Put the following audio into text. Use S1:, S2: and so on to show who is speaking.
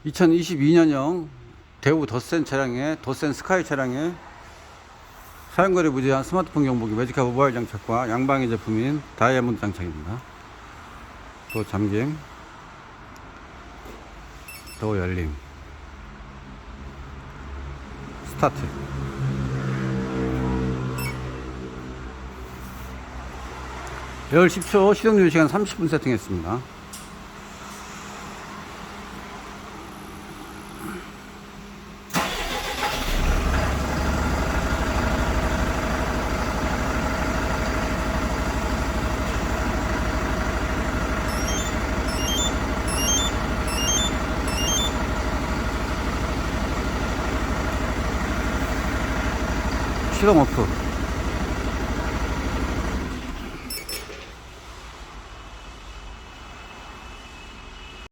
S1: 2022년형 대우 덧센 차량에 덧센 스카이 차량에 사용거리 무제한 스마트폰 경보기 매직카 모바일 장착과 양방의 제품인 다이아몬드 장착입니다. 또 잠김, 또 열림, 스타트. 열 10초, 시동유지 시간 30분 세팅했습니다. 시동 오프.